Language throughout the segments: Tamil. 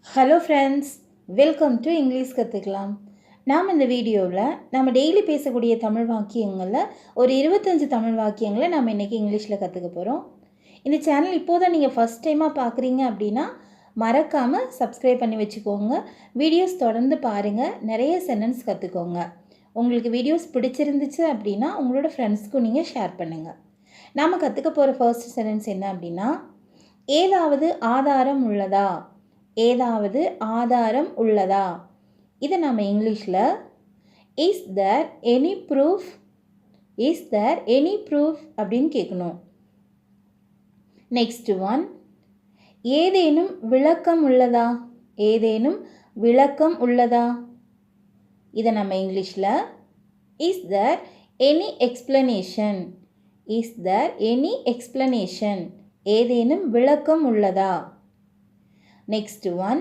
Hello friends, welcome to English கற்றுக்கலாம். நாம் இந்த வீடியோவில் நம்ம டெய்லி பேசக்கூடிய தமிழ் வாக்கியங்களில் ஒரு 25 தமிழ் வாக்கியங்களை நம்ம இன்றைக்கி இங்கிலீஷில் கற்றுக்க போகிறோம். இந்த சேனல் இப்போது தான் நீங்கள் ஃபஸ்ட் டைமாக பார்க்குறீங்க அப்படின்னா மறக்காமல் சப்ஸ்கிரைப் பண்ணி வச்சுக்கோங்க. வீடியோஸ் தொடர்ந்து பாருங்கள், நிறைய சென்டென்ஸ் கற்றுக்கோங்க. உங்களுக்கு வீடியோஸ் பிடிச்சிருந்துச்சு அப்படின்னா உங்களோட ஃப்ரெண்ட்ஸ்க்கும் நீங்கள் ஷேர் பண்ணுங்கள். நாம் கற்றுக்க போகிற ஃபர்ஸ்ட் சென்டென்ஸ் என்ன அப்படின்னா, ஏதாவது ஆதாரம் உள்ளதா? ஏதாவது ஆதாரம் உள்ளதா? இதை நம்ம இங்கிலீஷில் is there any proof, is there any proof அப்படின்னு கேட்கணும். நெக்ஸ்ட் ஒன், ஏதேனும் விளக்கம் உள்ளதா? ஏதேனும் விளக்கம் உள்ளதா? இதை நம்ம இங்கிலீஷில் is there any explanation, is there any explanation, ஏதேனும் விளக்கம் உள்ளதா? நெக்ஸ்ட் ஒன்,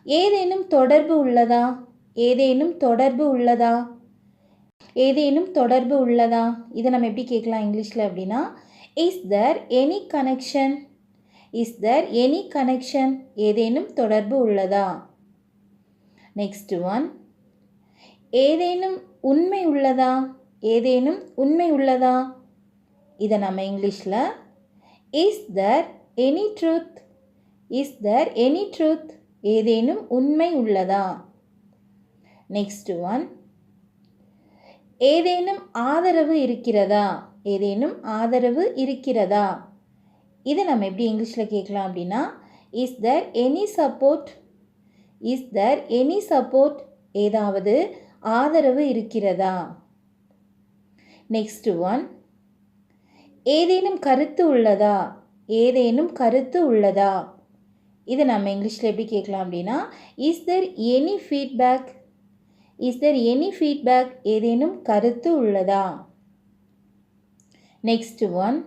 ஏதேனும் தொடர்பு உள்ளதா? ஏதேனும் தொடர்பு உள்ளதா? ஏதேனும் தொடர்பு உள்ளதா? இதை நம்ம எப்படி கேட்கலாம் இங்கிலீஷில் அப்படின்னா, is there any connection, is there any connection, ஏதேனும் தொடர்பு உள்ளதா? நெக்ஸ்ட் ஒன், ஏதேனும் உண்மை உள்ளதா? ஏதேனும் உண்மை உள்ளதா? இதை நம்ம இங்கிலீஷில் is there any truth, is there any truth, ஏதேனும் உண்மை உள்ளதா? நெக்ஸ்ட் ஒன், ஏதேனும் ஆதரவு இருக்கிறதா? ஏதேனும் ஆதரவு இருக்கிறதா? இதை நம்ம எப்படி இங்கிலீஷில் கேட்கலாம் அப்படின்னா, is there any support, is there any support, ஏதாவது ஆதரவு இருக்கிறதா? நெக்ஸ்ட் ஒன், ஏதேனும் கருத்து உள்ளதா? ஏதேனும் கருத்து உள்ளதா? இதை நம்ம இங்கிலீஷில் எப்படி கேட்கலாம் அப்படின்னா, is there any feedback, is there any feedback, ஏதேனும் கருத்து உள்ளதா? நெக்ஸ்ட் ஒன்,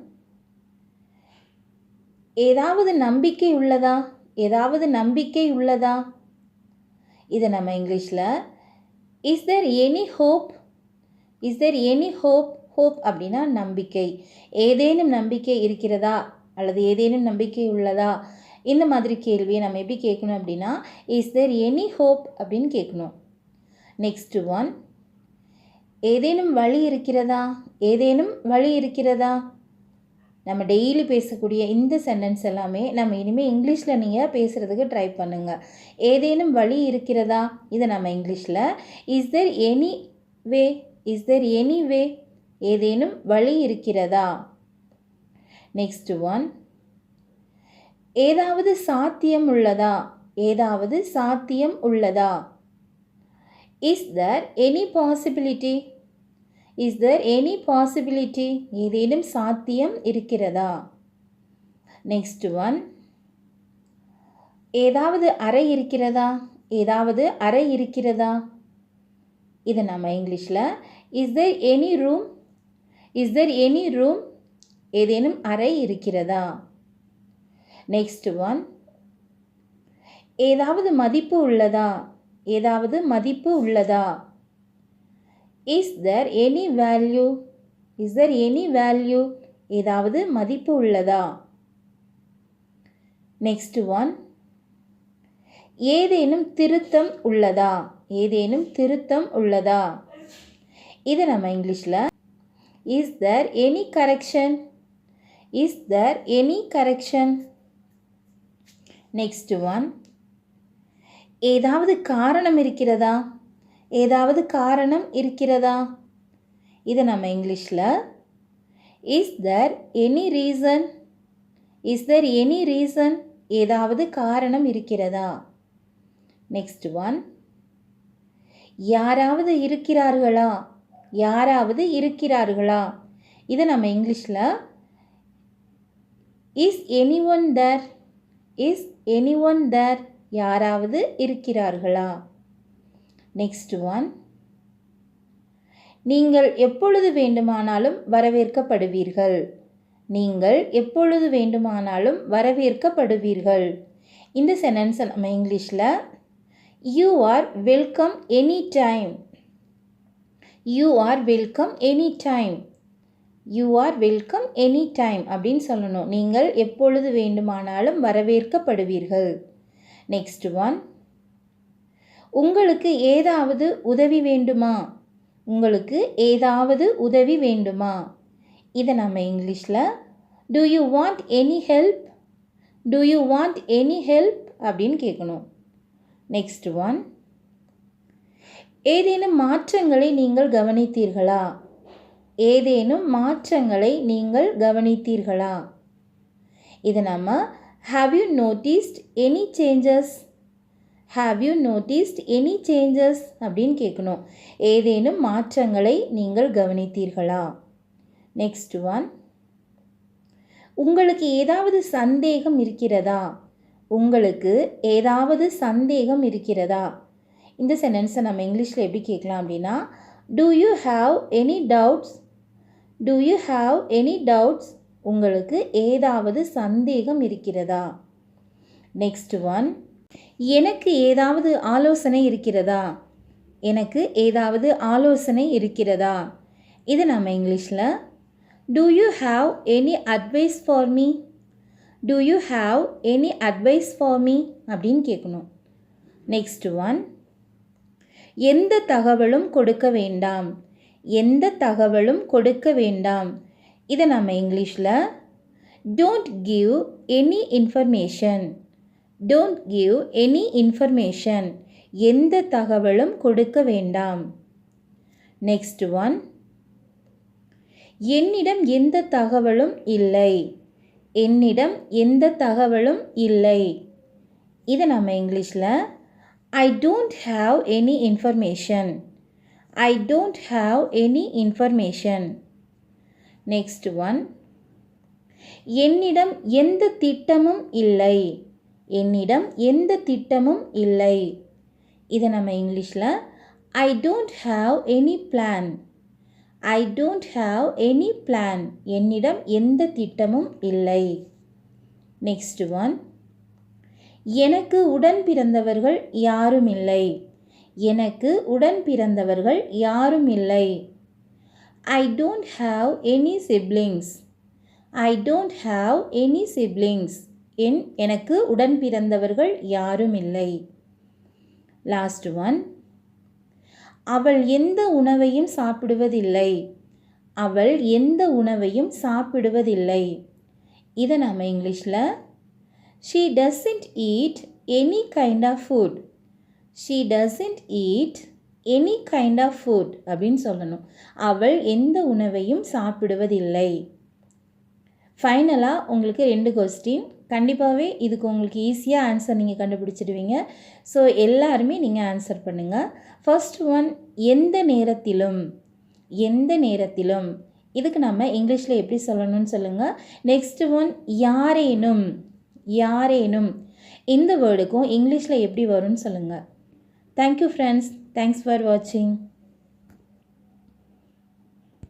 ஏதாவது நம்பிக்கை உள்ளதா? ஏதாவது நம்பிக்கை உள்ளதா? இதை நம்ம இங்கிலீஷில் is there any hope, is there any hope, hope அப்படின்னா நம்பிக்கை, ஏதேனும் நம்பிக்கை இருக்கிறதா அல்லது ஏதேனும் நம்பிக்கை உள்ளதா? இந்த மாதிரி கேள்வியை நம்ம எப்படி கேட்கணும் அப்படின்னா, இஸ் தேர் எனி ஹோப் அப்படின்னு கேட்கணும். நெக்ஸ்ட் ஒன், ஏதேனும் வழி இருக்கிறதா? ஏதேனும் வழி இருக்கிறதா? நம்ம டெய்லி பேசக்கூடிய இந்த சென்டென்ஸ் எல்லாமே நம்ம இனிமேல் இங்கிலீஷில் நீங்கள் பேசுகிறதுக்கு ட்ரை பண்ணுங்கள். ஏதேனும் வழி இருக்கிறதா? இதை நம்ம இங்கிலீஷில் is there any way, is there any way, ஏதேனும் வழி இருக்கிறதா? நெக்ஸ்ட் ஒன், ஏதாவது சாத்தியம் உள்ளதா? ஏதாவது சாத்தியம் உள்ளதா? Is there any possibility, is there any possibility, ஏதேனும் சாத்தியம் இருக்கிறதா? நெக்ஸ்ட் ஒன், ஏதாவது அறை இருக்கிறதா? ஏதாவது அறை இருக்கிறதா? இதை நம்ம இங்கிலீஷில் is there any room, is there any room, ஏதேனும் அறை இருக்கிறதா? நெக்ஸ்ட் ஒன், ஏதாவது மதிப்பு உள்ளதா? ஏதாவது மதிப்பு உள்ளதா? Is there any value, is there any value, ஏதாவது மதிப்பு உள்ளதா? நெக்ஸ்ட் ஒன், ஏதேனும் திருத்தம் உள்ளதா? ஏதேனும் திருத்தம் உள்ளதா? இதை நம்ம இங்கிலீஷில் is there any correction, is there any correction? Next one, ஏதாவது காரணம் இருக்கிறதா? ஏதாவது காரணம் இருக்கிறதா? இதை நம்ம இங்கிலீஷில் is there any reason, is there any reason, ஏதாவது காரணம் இருக்கிறதா? நெக்ஸ்ட் ஒன், யாராவது இருக்கிறார்களா? யாராவது இருக்கிறார்களா? இதை நம்ம இங்கிலீஷில் is anyone there, is anyone there, யாராவது இருக்கிறார்களா? நெக்ஸ்ட் ஒன், நீங்கள் எப்பொழுது வேண்டுமானாலும் வரவேற்கப்படுவீர்கள், நீங்கள் எப்பொழுது வேண்டுமானாலும் வரவேற்கப்படுவீர்கள். இந்த சென்டென்ஸை நம்ம இங்கிலீஷில் you are welcome any time, you are welcome any time, you are welcome any time அப்படின்னு சொல்லணும். நீங்கள் எப்பொழுது வேண்டுமானாலும் வரவேற்கப்படுவீர்கள். நெக்ஸ்ட் ஒன், உங்களுக்கு ஏதாவது உதவி வேண்டுமா? உங்களுக்கு ஏதாவது உதவி வேண்டுமா? இதை நம்ம இங்கிலீஷில் do you want any help? do you want any help அப்படின்னு கேட்கணும். நெக்ஸ்ட் ஒன், ஏதேனும் மாற்றங்களை நீங்கள் கவனித்தீர்களா? ஏதேனும் மாற்றங்களை நீங்கள் கவனித்தீர்களா? இதை நம்ம have you noticed any changes? have you noticed any changes அப்படின்னு கேட்கணும். ஏதேனும் மாற்றங்களை நீங்கள் கவனித்தீர்களா? நெக்ஸ்ட் ஒன், உங்களுக்கு ஏதாவது சந்தேகம் இருக்கிறதா? உங்களுக்கு ஏதாவது சந்தேகம் இருக்கிறதா? இந்த சென்டென்ஸை நம்ம இங்கிலீஷில் எப்படி கேட்கலாம் அப்படின்னா, do you have any doubts? do you have any doubts? உங்களுக்கு ஏதாவது சந்தேகம் இருக்கிறதா? நெக்ஸ்ட் ஒன், எனக்கு ஏதாவது ஆலோசனை இருக்கிறதா? எனக்கு ஏதாவது ஆலோசனை இருக்கிறதா? இது நம்ம இங்கிலீஷில் do you have any advice for me? do you have any advice for me அப்படின்னு கேட்கணும். நெக்ஸ்ட் ஒன், எந்த தகவலும் கொடுக்க வேண்டாம். எந்த தகவலும் கொடுக்க வேண்டாம். இதை நம்ம இங்கிலீஷில் don't give any information. don't give any information. எந்த தகவலும் கொடுக்க வேண்டாம். நெக்ஸ்ட் ஒன், என்னிடம் எந்த தகவலும் இல்லை. என்னிடம் எந்த தகவலும் இல்லை. இதை நம்ம இங்கிலீஷில் I don't have any information. I don't have any information. Next one, என்னிடம் எந்த திட்டமும் இல்லை. என்னிடம் எந்த திட்டமும் இல்லை. இதை நம்ம இங்கிலீஷில் I don't have any plan. I don't have any plan. என்னிடம் எந்த திட்டமும் இல்லை. நெக்ஸ்ட் ஒன், எனக்கு உடன் பிறந்தவர்கள் யாரும் இல்லை. எனக்கு உடன் பிறந்தவர்கள் யாரும் இல்லை. I don't have any siblings. I don't have any siblings. எனக்கு உடன் பிறந்தவர்கள் யாரும் இல்லை. லாஸ்ட் ஒன், அவள் எந்த உணவையும் சாப்பிடுவதில்லை. அவள் எந்த உணவையும் சாப்பிடுவதில்லை. இதை நம்ம இங்கிலீஷில் she doesn't eat any kind of food. she doesn't eat any kind of food அப்படின்னு சொல்லணும். அவள் எந்த உணவையும் சாப்பிடுவதில்லை. ஃபைனலாக உங்களுக்கு 2 கொஸ்டின். கண்டிப்பாகவே இதுக்கு உங்களுக்கு ஈஸியாக ஆன்சர் நீங்கள் கண்டுபிடிச்சிடுவீங்க. ஸோ எல்லாருமே நீங்கள் ஆன்சர் பண்ணுங்கள். ஃபர்ஸ்ட் ஒன், எந்த நேரத்திலும். எந்த நேரத்திலும் இதுக்கு நம்ம இங்கிலீஷில் எப்படி சொல்லணும்னு சொல்லுங்கள். நெக்ஸ்ட் ஒன், யாரேனும். யாரேனும் இந்த வேர்டுக்கும் இங்கிலீஷில் எப்படி வரும்னு சொல்லுங்கள். Thank you friends. தேங்க்ஸ் ஃபார் வாட்சிங்.